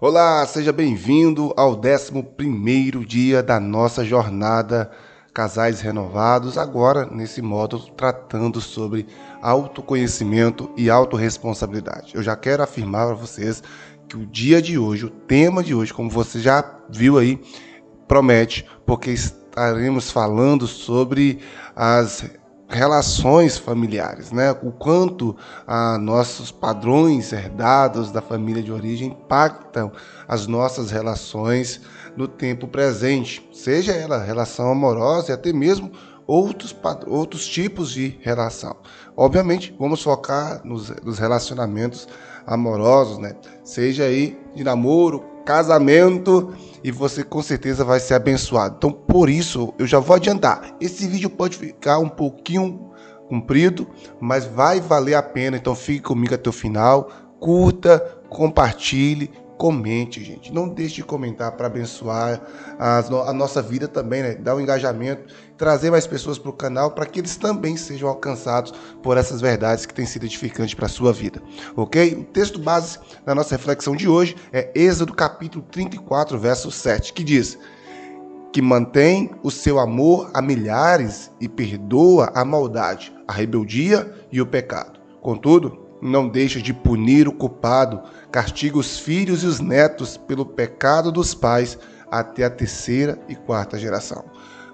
Olá, seja bem-vindo ao 11º dia da nossa jornada Casais Renovados, agora nesse módulo tratando sobre autoconhecimento e autorresponsabilidade. Eu já quero afirmar para vocês que o dia de hoje, o tema de hoje, como você já viu aí, promete, porque estaremos falando sobre as relações familiares, né? O quanto nossos padrões herdados da família de origem impactam as nossas relações no tempo presente, seja ela relação amorosa e até mesmo outros tipos de relação. Obviamente, vamos focar nos relacionamentos amorosos, né? Seja aí de namoro, casamento, e você com certeza vai ser abençoado. Então, por isso, eu já vou adiantar. Esse vídeo pode ficar um pouquinho comprido, mas vai valer a pena. Então, fique comigo até o final. Curta, compartilhe, comente, gente. Não deixe de comentar para abençoar a nossa vida também, né? Dar um engajamento, trazer mais pessoas para o canal para que eles também sejam alcançados por essas verdades que têm sido edificantes para a sua vida, ok? O texto base da nossa reflexão de hoje é Êxodo capítulo 34, verso 7, que diz que mantém o seu amor a milhares e perdoa a maldade, a rebeldia e o pecado. Contudo, não deixa de punir o culpado, castiga os filhos e os netos pelo pecado dos pais até a 3ª e 4ª geração.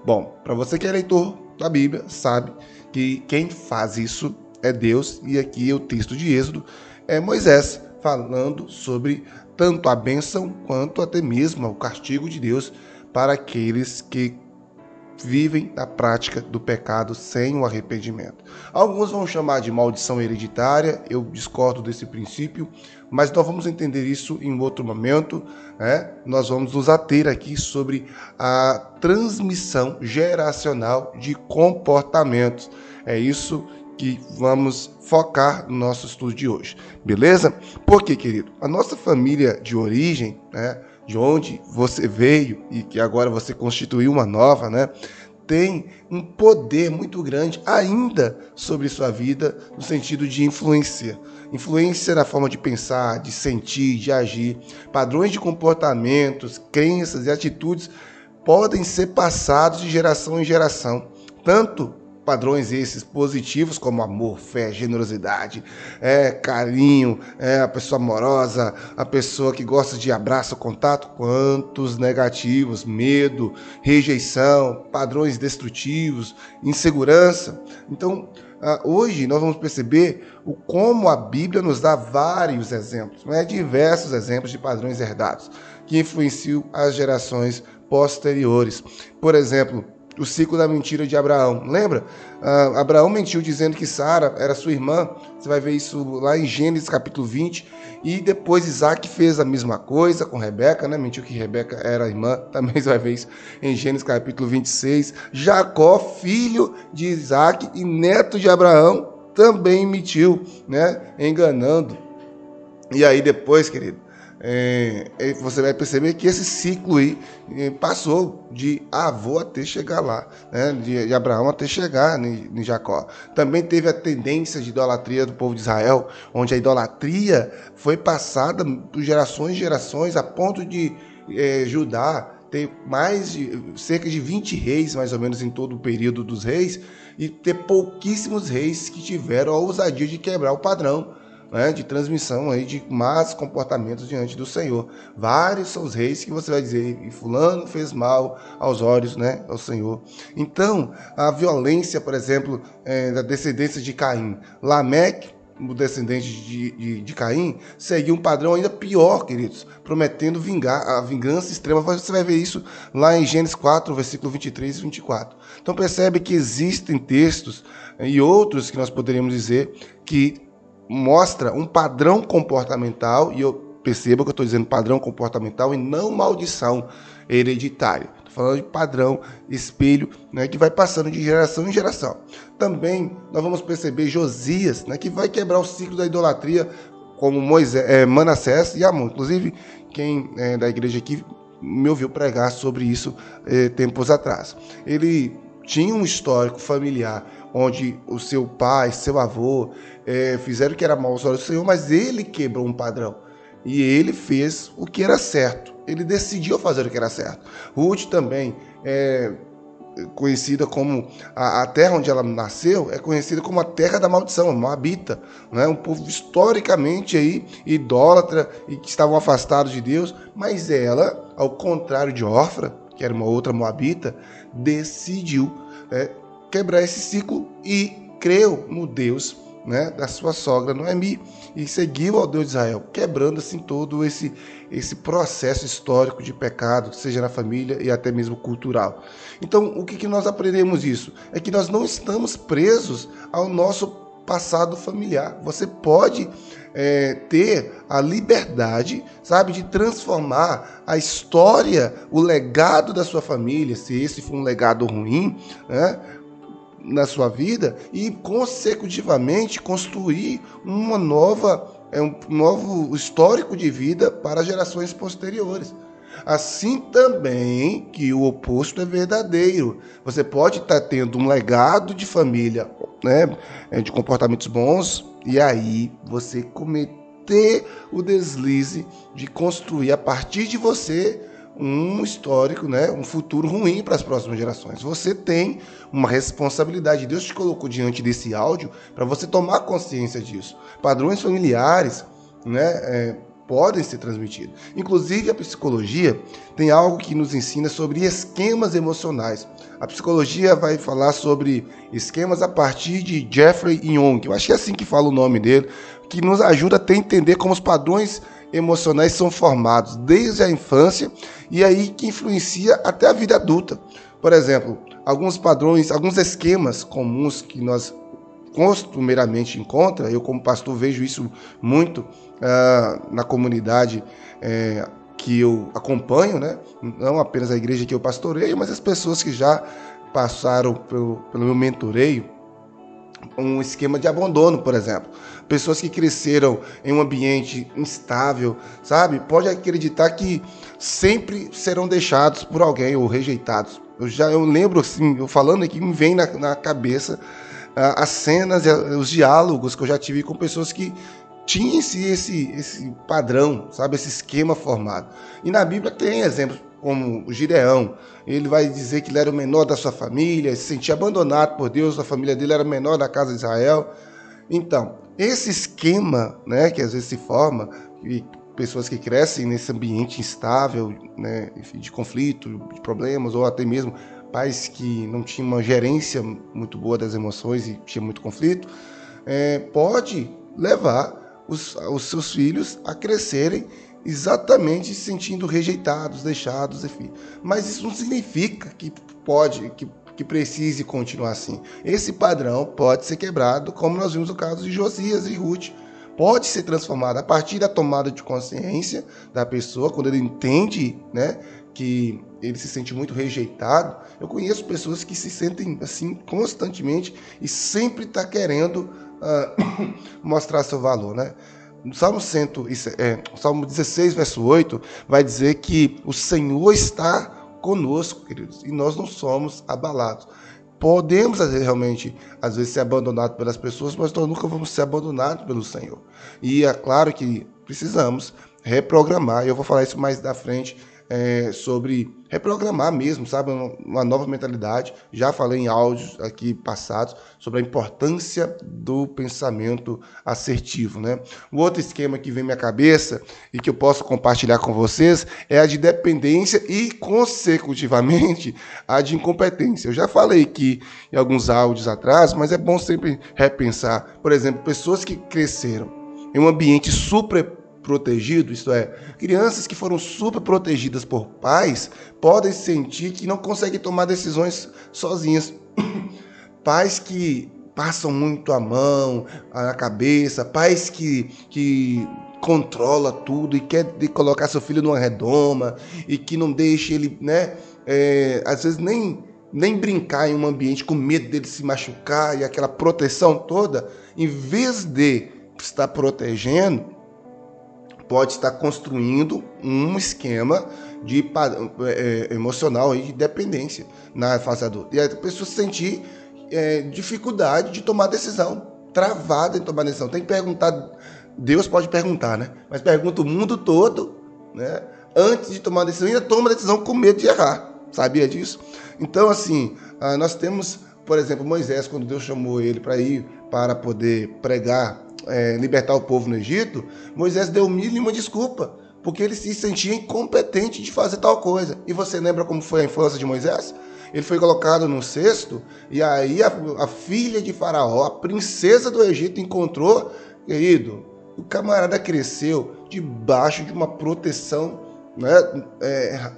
Bom, para você que é leitor da Bíblia, sabe que quem faz isso é Deus, e aqui o texto de Êxodo é Moisés falando sobre tanto a bênção quanto até mesmo o castigo de Deus para aqueles que vivem na prática do pecado sem o arrependimento. Alguns vão chamar de maldição hereditária, eu discordo desse princípio, mas nós vamos entender isso em outro momento, né? Nós vamos nos ater aqui sobre a transmissão geracional de comportamentos. É isso que vamos focar no nosso estudo de hoje, beleza? Por quê, querido? A nossa família de origem, né, de onde você veio e que agora você constituiu uma nova, né, tem um poder muito grande ainda sobre sua vida no sentido de influência. Influência na forma de pensar, de sentir, de agir. Padrões de comportamentos, crenças e atitudes podem ser passados de geração em geração, tanto padrões esses positivos como amor, fé, generosidade, carinho, a pessoa amorosa, a pessoa que gosta de abraço, contato, quantos negativos, medo, rejeição, padrões destrutivos, insegurança. Então, hoje nós vamos perceber como a Bíblia nos dá vários exemplos, diversos exemplos de padrões herdados que influenciam as gerações posteriores. Por exemplo, o ciclo da mentira de Abraão. Lembra? Abraão mentiu dizendo que Sara era sua irmã. Você vai ver isso lá em Gênesis capítulo 20. E depois Isaac fez a mesma coisa com Rebeca, né? Mentiu que Rebeca era irmã. Também você vai ver isso em Gênesis capítulo 26. Jacó, filho de Isaac e neto de Abraão, também mentiu, né? Enganando. E aí depois, querido, você vai perceber que esse ciclo aí passou de avô até chegar lá, né? de Abraão até chegar em Jacó. Também teve a tendência de idolatria do povo de Israel, onde a idolatria foi passada por gerações e gerações, a ponto de Judá ter cerca de 20 reis, mais ou menos, em todo o período dos reis, e ter pouquíssimos reis que tiveram a ousadia de quebrar o padrão, né, de transmissão aí de más comportamentos diante do Senhor. Vários são os reis que você vai dizer, e fulano fez mal aos olhos, né, ao Senhor. Então, a violência, por exemplo, da descendência de Caim. Lameque, o descendente de Caim, seguiu um padrão ainda pior, queridos, prometendo a vingança extrema. Você vai ver isso lá em Gênesis 4, versículo 23 e 24. Então percebe que existem textos e outros que nós poderíamos dizer que mostra um padrão comportamental, e eu percebo que eu estou dizendo padrão comportamental e não maldição hereditária. Estou falando de padrão, espelho, né, que vai passando de geração em geração. Também nós vamos perceber Josias, né, que vai quebrar o ciclo da idolatria, como Manassés e Amon. Inclusive, quem é da igreja aqui me ouviu pregar sobre isso tempos atrás. Ele tinha um histórico familiar onde o seu pai, seu avô fizeram que era mal aos olhos do Senhor, mas ele quebrou um padrão. e ele fez o que era certo. Ele decidiu fazer o que era certo. Ruth também é conhecida como a terra onde ela nasceu, é conhecida como a terra da maldição, Moabita, né? Um povo historicamente aí idólatra e que estavam afastados de Deus, mas ela, ao contrário de Orfa, que era uma outra Moabita, decidiu quebrar esse ciclo e creu no Deus, né, da sua sogra Noemi e seguiu ao Deus de Israel, quebrando assim todo esse processo histórico de pecado, seja na família e até mesmo cultural. Então, o que nós aprendemos isso? É que nós não estamos presos ao nosso passado familiar. Você pode ter a liberdade, sabe, de transformar a história, o legado da sua família, se esse for um legado ruim, né, na sua vida, e consecutivamente construir um novo histórico de vida para gerações posteriores. Assim também que o oposto é verdadeiro. Você pode estar tendo um legado de família, né, de comportamentos bons, e aí você cometer o deslize de construir a partir de você um histórico, né, um futuro ruim para as próximas gerações. Você tem uma responsabilidade. Deus te colocou diante desse áudio para você tomar consciência disso. Padrões familiares, né, podem ser transmitidos. Inclusive, a psicologia tem algo que nos ensina sobre esquemas emocionais. A psicologia vai falar sobre esquemas a partir de Jeffrey Young, eu acho que é assim que fala o nome dele, que nos ajuda a entender como os padrões emocionais são formados desde a infância e aí que influencia até a vida adulta. Por exemplo, alguns padrões, alguns esquemas comuns que nós costumeiramente encontra, eu como pastor vejo isso muito na comunidade que eu acompanho, né? Não apenas a igreja que eu pastoreio, mas as pessoas que já passaram pelo meu mentoreio, um esquema de abandono, por exemplo. Pessoas que cresceram em um ambiente instável, sabe? Pode acreditar que sempre serão deixados por alguém ou rejeitados. Eu lembro, assim, eu falando aqui, me vem na cabeça as cenas, os diálogos que eu já tive com pessoas que tinham esse padrão, sabe? Esse esquema formado. E na Bíblia tem exemplos como o Gideão. Ele vai dizer que ele era o menor da sua família, se sentia abandonado por Deus, a família dele era menor da casa de Israel. Então, esse esquema, né, que às vezes se forma, e pessoas que crescem nesse ambiente instável, né, enfim, de conflito, de problemas, ou até mesmo pais que não tinham uma gerência muito boa das emoções e tinha muito conflito, pode levar os seus filhos a crescerem exatamente se sentindo rejeitados, deixados, enfim. Mas isso não significa que precise continuar assim. Esse padrão pode ser quebrado, como nós vimos no caso de Josias e Ruth. Pode ser transformado a partir da tomada de consciência da pessoa, quando ele entende, né, que ele se sente muito rejeitado. Eu conheço pessoas que se sentem assim constantemente e sempre está querendo mostrar seu valor, né? No Salmo 16, verso 8, vai dizer que o Senhor está conosco, queridos, e nós não somos abalados. Podemos, realmente, às vezes, ser abandonados pelas pessoas, mas nós nunca vamos ser abandonados pelo Senhor. E é claro que precisamos reprogramar, e eu vou falar isso mais da frente, sobre reprogramar mesmo, sabe? Uma nova mentalidade. Já falei em áudios aqui passados sobre a importância do pensamento assertivo, né? O outro esquema que vem à minha cabeça e que eu posso compartilhar com vocês é a de dependência e, consecutivamente, a de incompetência. Eu já falei aqui em alguns áudios atrás, mas é bom sempre repensar. Por exemplo, pessoas que cresceram em um ambiente super protegido, isto é, crianças que foram super protegidas por pais podem sentir que não conseguem tomar decisões sozinhas. Pais que passam muito a mão, a cabeça, pais que controla tudo e quer colocar seu filho numa redoma e que não deixa ele, né, às vezes nem brincar em um ambiente com medo dele se machucar e aquela proteção toda, em vez de estar protegendo, pode estar construindo um esquema de emocional aí, de dependência na fase adulta. E a pessoa sentir dificuldade de tomar decisão, travada em tomar decisão. Tem que perguntar Deus pode perguntar, né? Mas pergunta o mundo todo, né? Antes de tomar a decisão, ainda toma a decisão com medo de errar. Sabia disso? Então, assim, nós temos, por exemplo, Moisés, quando Deus chamou ele para ir para poder pregar, libertar o povo no Egito, Moisés deu mil e uma desculpa, porque ele se sentia incompetente de fazer tal coisa. E você lembra como foi a infância de Moisés? Ele foi colocado num cesto, e aí a filha de Faraó, a princesa do Egito, encontrou, querido, o camarada cresceu debaixo de uma proteção, né,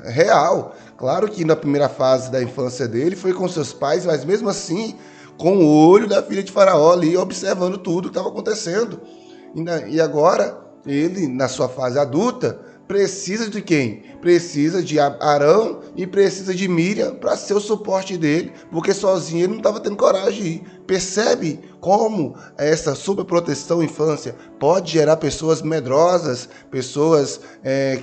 real. Claro que na primeira fase da infância dele foi com seus pais, mas mesmo assim, com o olho da filha de Faraó ali, observando tudo que estava acontecendo. E agora, ele, na sua fase adulta, precisa de quem? Precisa de Arão e precisa de Miriam para ser o suporte dele, porque sozinho ele não estava tendo coragem de ir. Percebe como essa superproteção infância pode gerar pessoas medrosas, pessoas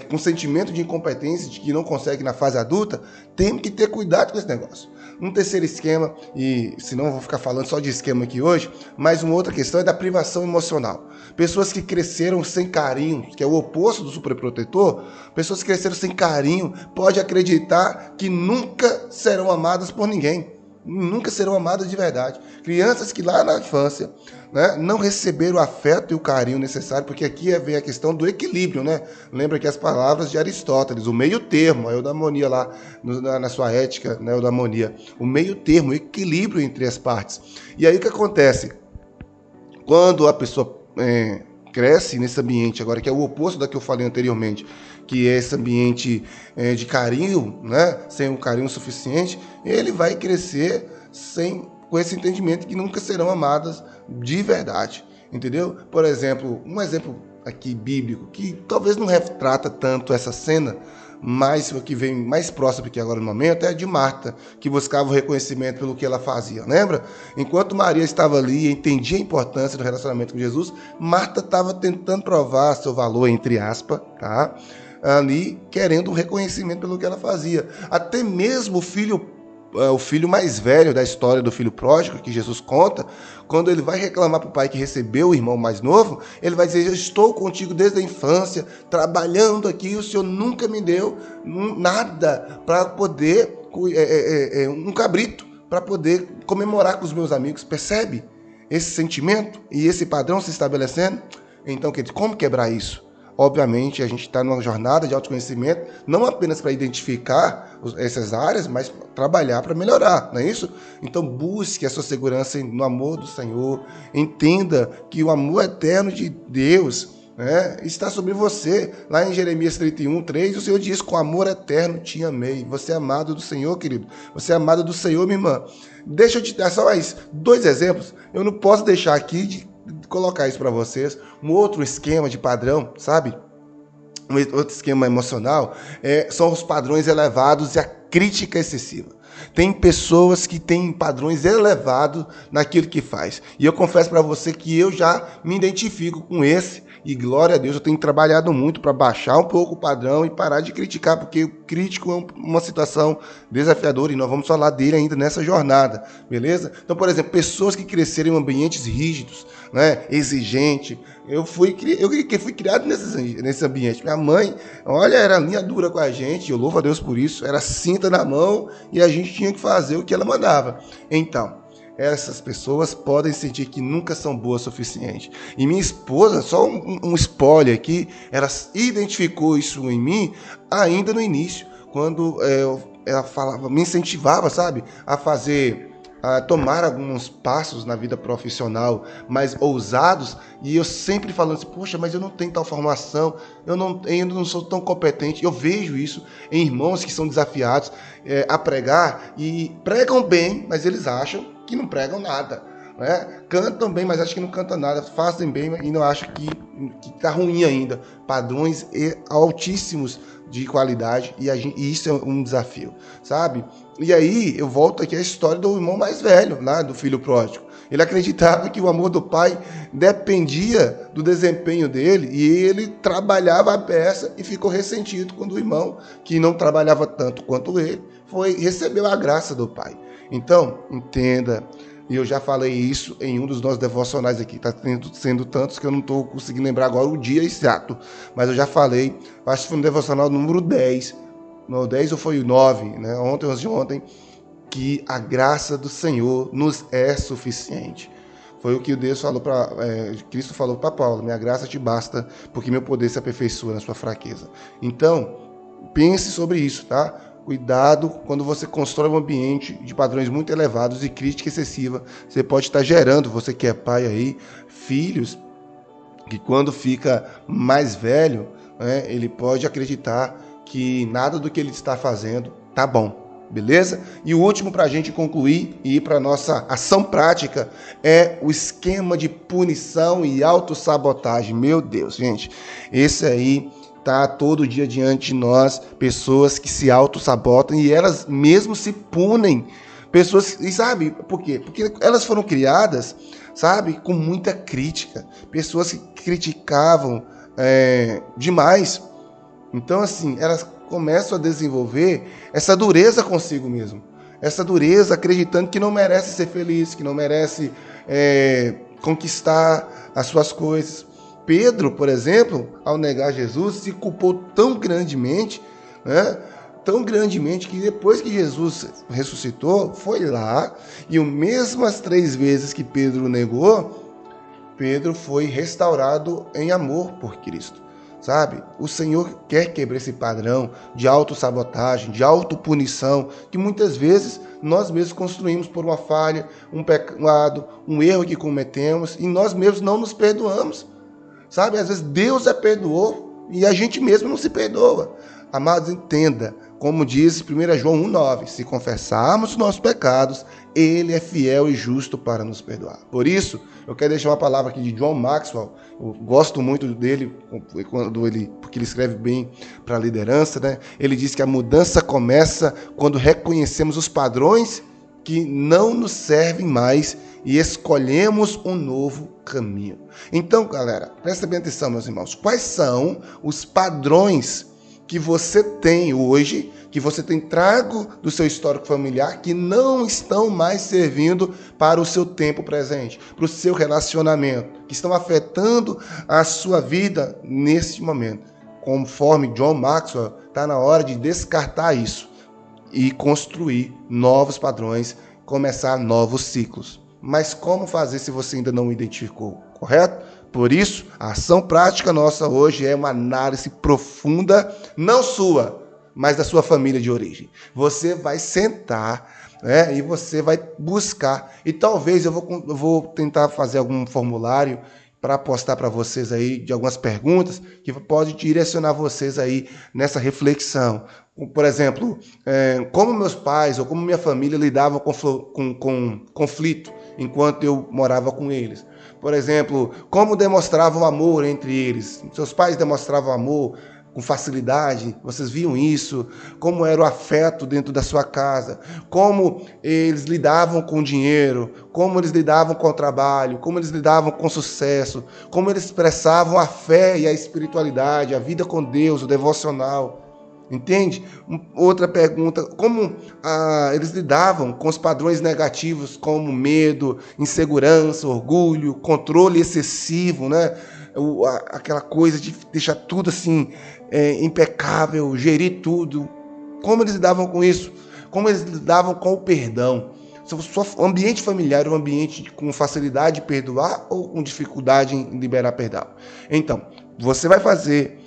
com sentimento de incompetência, de que não conseguem na fase adulta? Temos que ter cuidado com esse negócio. Um terceiro esquema, e senão eu vou ficar falando só de esquema aqui hoje, mas uma outra questão é da privação emocional. Pessoas que cresceram sem carinho, que é o oposto do superprotetor, pessoas que cresceram sem carinho, pode acreditar que nunca serão amadas por ninguém. Nunca serão amadas de verdade. Crianças que lá na infância, né, não receberam o afeto e o carinho necessário, porque aqui vem a questão do equilíbrio, né? Lembra que as palavras de Aristóteles, o meio termo, a eudaimonia lá na sua ética, né, eudaimonia, o meio termo, o equilíbrio entre as partes. E aí o que acontece? Quando a pessoa cresce nesse ambiente, agora que é o oposto da que eu falei anteriormente, que é esse ambiente de carinho, né, sem um carinho suficiente, ele vai crescer com esse entendimento que nunca serão amadas de verdade, entendeu? Por exemplo, um exemplo aqui bíblico, que talvez não retrata tanto essa cena, mas o que vem mais próximo aqui agora no momento é a de Marta, que buscava o reconhecimento pelo que ela fazia, lembra? Enquanto Maria estava ali e entendia a importância do relacionamento com Jesus, Marta estava tentando provar seu valor, entre aspas, tá? Ali, querendo o reconhecimento pelo que ela fazia. Até mesmo o filho mais velho da história do filho pródigo, que Jesus conta, quando ele vai reclamar para o pai que recebeu o irmão mais novo, ele vai dizer: eu estou contigo desde a infância, trabalhando aqui, o Senhor nunca me deu nada para poder, um cabrito, para poder comemorar com os meus amigos. Percebe esse sentimento e esse padrão se estabelecendo? Então, como quebrar isso? Obviamente, a gente está numa jornada de autoconhecimento, não apenas para identificar essas áreas, mas trabalhar para melhorar, não é isso? Então, busque a sua segurança no amor do Senhor, entenda que o amor eterno de Deus, né, está sobre você. Lá em Jeremias 31:3, o Senhor diz: com amor eterno te amei. Você é amado do Senhor, querido. Você é amado do Senhor, minha irmã. Deixa eu te dar só mais 2 exemplos. Eu não posso deixar aqui de colocar isso para vocês. Um outro esquema de padrão, sabe? Um outro esquema emocional são os padrões elevados e a crítica excessiva. Tem pessoas que têm padrões elevados naquilo que faz. E eu confesso para você que eu já me identifico com esse. E glória a Deus, eu tenho trabalhado muito para baixar um pouco o padrão e parar de criticar, porque o crítico é uma situação desafiadora e nós vamos falar dele ainda nessa jornada, beleza? Então, por exemplo, pessoas que cresceram em ambientes rígidos, né, exigente. Eu fui criado nesse ambiente. Minha mãe, olha, era linha dura com a gente, eu louvo a Deus por isso, era cinta na mão e a gente tinha que fazer o que ela mandava. Então, essas pessoas podem sentir que nunca são boas o suficiente. E minha esposa, só um spoiler aqui, ela identificou isso em mim ainda no início, quando ela falava, me incentivava, sabe, a tomar alguns passos na vida profissional mais ousados, e eu sempre falando assim: poxa, mas eu não tenho tal formação, eu ainda não sou tão competente. Eu vejo isso em irmãos que são desafiados a pregar, e pregam bem, mas eles acham que não pregam nada, né? Cantam bem, mas acham que não cantam nada, fazem bem e não acham que está ruim ainda. Padrões altíssimos de qualidade, e isso é um desafio, sabe? E aí eu volto aqui à história do irmão mais velho, lá do filho pródigo. Ele acreditava que o amor do pai dependia do desempenho dele, e ele trabalhava a peça e ficou ressentido quando o irmão, que não trabalhava tanto quanto ele, recebeu a graça do pai. Então, entenda, E eu já falei isso em um dos nossos devocionais aqui. Está sendo tantos que eu não estou conseguindo lembrar agora o dia exato. Mas eu já falei, acho que foi no devocional número 10. No 10 ou foi o 9, né? Ontem ou antes de ontem, que a graça do Senhor nos é suficiente. Foi o que Deus falou Cristo falou para Paulo: minha graça te basta, porque meu poder se aperfeiçoa na sua fraqueza. Então, pense sobre isso, tá? Cuidado quando você constrói um ambiente de padrões muito elevados e crítica excessiva. Você pode estar gerando, você que é pai aí, filhos que quando fica mais velho, né, ele pode acreditar que nada do que ele está fazendo tá bom. Beleza? E o último para a gente concluir e ir para a nossa ação prática é o esquema de punição e autossabotagem. Meu Deus, gente, esse aí tá todo dia diante de nós, pessoas que se autossabotam e elas mesmo se punem. Pessoas, e sabe por quê? Porque elas foram criadas, sabe, com muita crítica. Pessoas que criticavam demais. Então, assim, elas começam a desenvolver essa dureza consigo mesmo. Essa dureza acreditando que não merece ser feliz, que não merece conquistar as suas coisas. Pedro, por exemplo, ao negar Jesus, se culpou tão grandemente, né? Tão grandemente que depois que Jesus ressuscitou, foi lá e mesmo as 3 vezes que Pedro negou, Pedro foi restaurado em amor por Cristo. Sabe? O Senhor quer quebrar esse padrão de autossabotagem, de autopunição, que muitas vezes nós mesmos construímos por uma falha, um pecado, um erro que cometemos e nós mesmos não nos perdoamos. Sabe? Às vezes Deus perdoou e a gente mesmo não se perdoa. Amados, entenda, como diz 1 João 1,9, se confessarmos os nossos pecados, Ele é fiel e justo para nos perdoar. Por isso, eu quero deixar uma palavra aqui de John Maxwell. Eu gosto muito dele, porque ele escreve bem para a liderança, né? Ele diz que a mudança começa quando reconhecemos os padrões que não nos servem mais e escolhemos um novo caminho. Então, galera, presta bem atenção, meus irmãos. Quais são os padrões que você tem hoje, que você tem trago do seu histórico familiar, que não estão mais servindo para o seu tempo presente, para o seu relacionamento, que estão afetando a sua vida nesse momento? Conforme John Maxwell, está na hora de descartar isso e construir novos padrões, começar novos ciclos. Mas como fazer se você ainda não o identificou, correto? Por isso, a ação prática nossa hoje é uma análise profunda, não sua, mas da sua família de origem. Você vai sentar, né, e você vai buscar. E talvez eu vou tentar fazer algum formulário para postar para vocês aí de algumas perguntas que pode direcionar vocês aí nessa reflexão. Por exemplo, como meus pais ou como minha família lidavam com conflito enquanto eu morava com eles. Por exemplo, como demonstravam amor entre eles. Seus pais demonstravam amor com facilidade, vocês viam isso, como era o afeto dentro da sua casa, como eles lidavam com o dinheiro, como eles lidavam com o trabalho, como eles lidavam com o sucesso, como eles expressavam a fé e a espiritualidade, a vida com Deus, o devocional. Entende? Outra pergunta, como eles lidavam com os padrões negativos como medo, insegurança, orgulho, controle excessivo, né? Aquela coisa de deixar tudo assim impecável, gerir tudo. Como eles lidavam com isso? Como eles lidavam com o perdão? O ambiente familiar é um ambiente com facilidade de perdoar ou com dificuldade em liberar perdão? Então, você vai fazer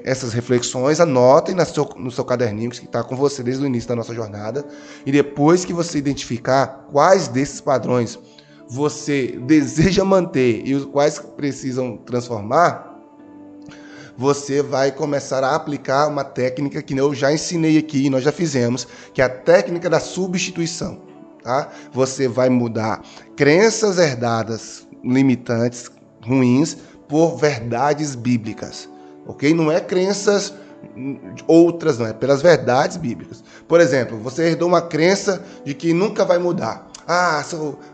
essas reflexões, anotem no seu caderninho que está com você desde o início da nossa jornada, e depois que você identificar quais desses padrões você deseja manter e os quais precisam transformar, você vai começar a aplicar uma técnica que eu já ensinei aqui, nós já fizemos, que é a técnica da substituição. Tá? Você vai mudar crenças herdadas limitantes, ruins, por verdades bíblicas. Ok? Não é crenças outras, não, é pelas verdades bíblicas. Por exemplo, você herdou uma crença de que nunca vai mudar.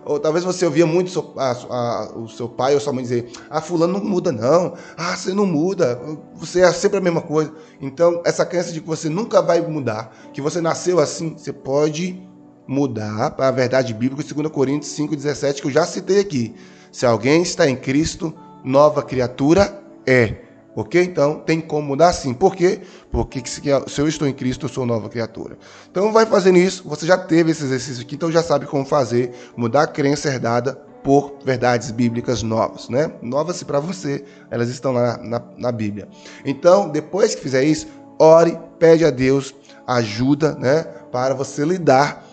Ou talvez você ouvia muito o seu pai ou sua mãe dizer: fulano não muda não, você não muda, você é sempre a mesma coisa. Então, essa crença de que você nunca vai mudar, que você nasceu assim, você pode mudar para a verdade bíblica de 2 Coríntios 5,17, que eu já citei aqui. Se alguém está em Cristo, nova criatura é. Ok? Então, tem como mudar sim. Por quê? Porque se eu estou em Cristo, eu sou nova criatura. Então, vai fazendo isso. Você já teve esse exercício aqui, então já sabe como fazer. Mudar a crença herdada por verdades bíblicas novas, né? Novas para você, elas estão lá na Bíblia. Então, depois que fizer isso, ore, pede a Deus ajuda, né? Para você lidar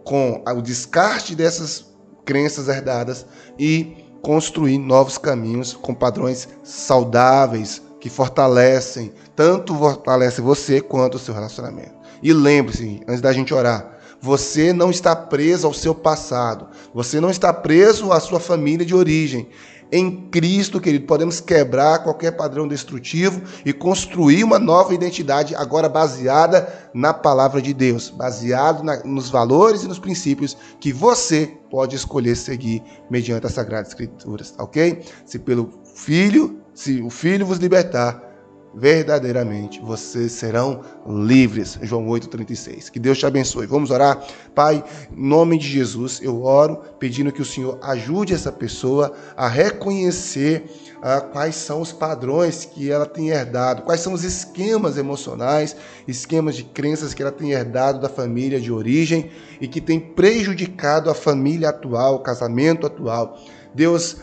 com o descarte dessas crenças herdadas e construir novos caminhos com padrões saudáveis, que fortalecem, tanto fortalecem você quanto o seu relacionamento. E lembre-se, antes da gente orar, você não está preso ao seu passado, você não está preso à sua família de origem. Em Cristo, querido, podemos quebrar qualquer padrão destrutivo e construir uma nova identidade agora baseada na palavra de Deus, baseado nos valores e nos princípios que você pode escolher seguir mediante as Sagradas Escrituras, ok? Se o Filho vos libertar, verdadeiramente vocês serão livres. João 8,36. Que Deus te abençoe. Vamos orar? Pai, em nome de Jesus, eu oro pedindo que o Senhor ajude essa pessoa a reconhecer quais são os padrões que ela tem herdado, quais são os esquemas emocionais, esquemas de crenças que ela tem herdado da família de origem e que tem prejudicado a família atual, o casamento atual. Deus,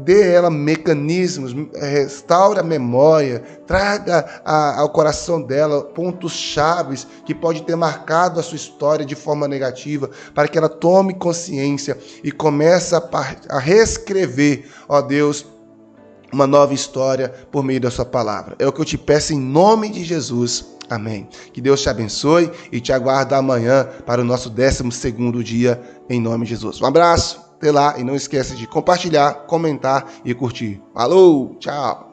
dê a ela mecanismos, restaure a memória, traga ao coração dela pontos chaves que pode ter marcado a sua história de forma negativa, para que ela tome consciência e comece a reescrever, ó Deus, uma nova história por meio da sua palavra. É o que eu te peço em nome de Jesus. Amém. Que Deus te abençoe e te aguarda amanhã para o nosso 12º dia, em nome de Jesus. Um abraço. Até lá e não esquece de compartilhar, comentar e curtir. Falou, tchau!